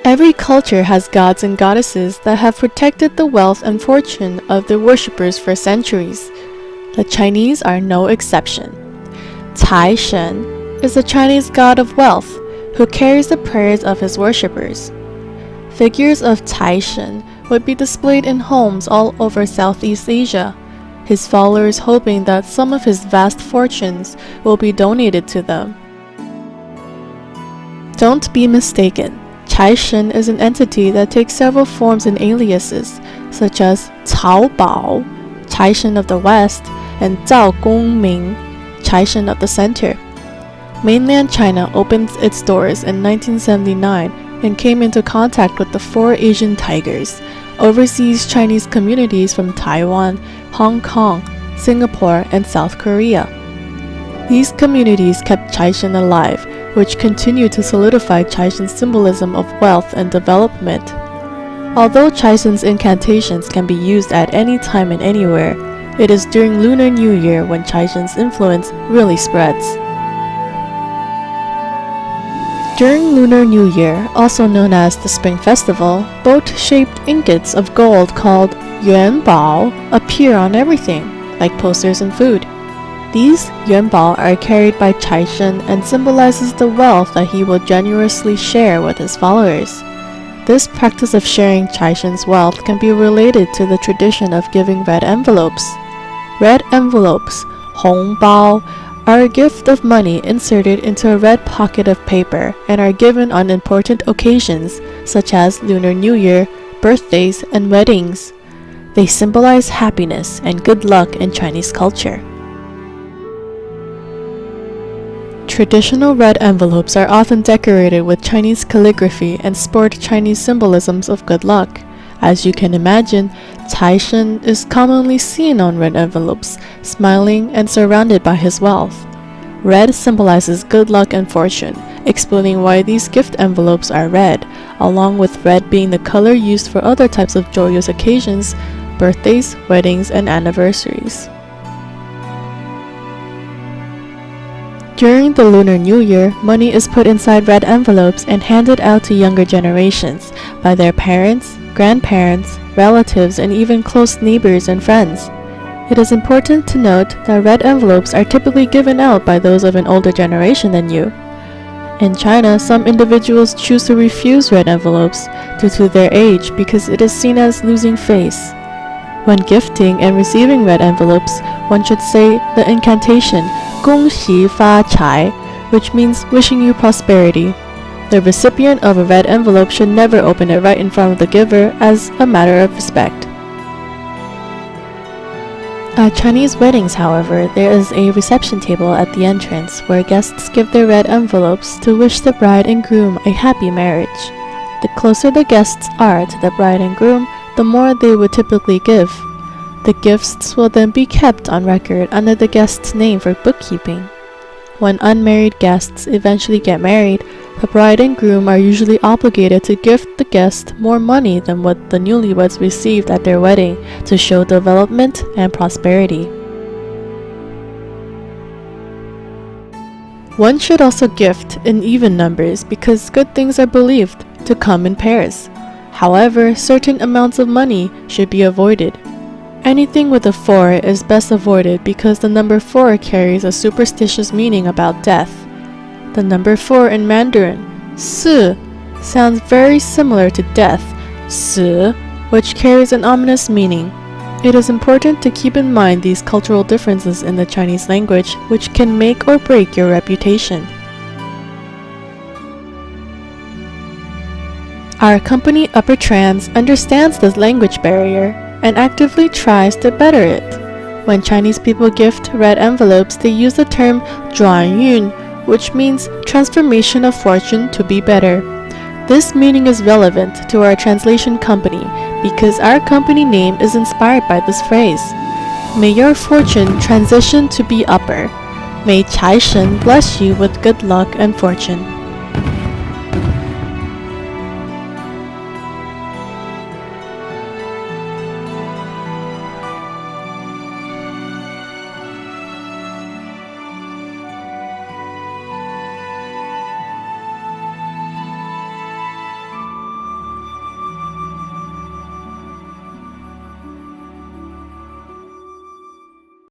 Every culture has gods and goddesses that have protected the wealth and fortune of their worshippers for centuries. The Chinese are no exception. Caishen is the Chinese god of wealth who carries the prayers of his worshippers. Figures of Caishen would be displayed in homes all over Southeast Asia, his followers hoping that some of his vast fortunes will be donated to them. Don't be mistaken. Caishen is an entity that takes several forms and aliases, such as Cao Bao, Caishen of the West, and Zhao Gongming, Caishen of the Center. Mainland China opened its doors in 1979 and came into contact with the 4 Asian tigers, overseas Chinese communities from Taiwan, Hong Kong, Singapore, and South Korea. These communities kept Caishen alive, which continued to solidify Caishen's symbolism of wealth and development. Although Caishen's incantations can be used at any time and anywhere, it is during Lunar New Year when Caishen's influence really spreads. During Lunar New Year, also known as the Spring Festival, boat-shaped ingots of gold called yuanbao appear on everything, like posters and food. These yuanbao are carried by Caishen and symbolizes the wealth that he will generously share with his followers. This practice of sharing Caishen's wealth can be related to the tradition of giving red envelopes. Red envelopes, hongbao, are a gift of money inserted into a red pocket of paper and are given on important occasions such as Lunar New Year, birthdays, and weddings. They symbolize happiness and good luck in Chinese culture. Traditional red envelopes are often decorated with Chinese calligraphy and sport Chinese symbolisms of good luck. As you can imagine, Caishen is commonly seen on red envelopes, smiling and surrounded by his wealth. Red symbolizes good luck and fortune, explaining why these gift envelopes are red, along with red being the color used for other types of joyous occasions, birthdays, weddings, and anniversaries. During the Lunar New Year, money is put inside red envelopes and handed out to younger generations by their parents, grandparents, relatives, and even close neighbors and friends. It is important to note that red envelopes are typically given out by those of an older generation than you. In China, some individuals choose to refuse red envelopes due to their age because it is seen as losing face. When gifting and receiving red envelopes, one should say the incantation 恭喜发财, which means wishing you prosperity. The recipient of a red envelope should never open it right in front of the giver as a matter of respect. At Chinese weddings, however, there is a reception table at the entrance where guests give their red envelopes to wish the bride and groom a happy marriage. The closer the guests are to the bride and groom, the more they would typically give. The gifts will then be kept on record under the guest's name for bookkeeping. When unmarried guests eventually get married, the bride and groom are usually obligated to gift the guest more money than what the newlyweds received at their wedding to show development and prosperity. One should also gift in even numbers because good things are believed to come in pairs. However, certain amounts of money should be avoided. Anything with a 4 is best avoided because the number 4 carries a superstitious meaning about death. The number 4 in Mandarin, 4, sounds very similar to death, 死, which carries an ominous meaning. It is important to keep in mind these cultural differences in the Chinese language, which can make or break your reputation. Our company Uppertrans understands this language barrier and actively tries to better it. When Chinese people gift red envelopes, they use the term 转运, which means transformation of fortune to be better. This meaning is relevant to our translation company because our company name is inspired by this phrase. May your fortune transition to be upper. May Caishen bless you with good luck and fortune.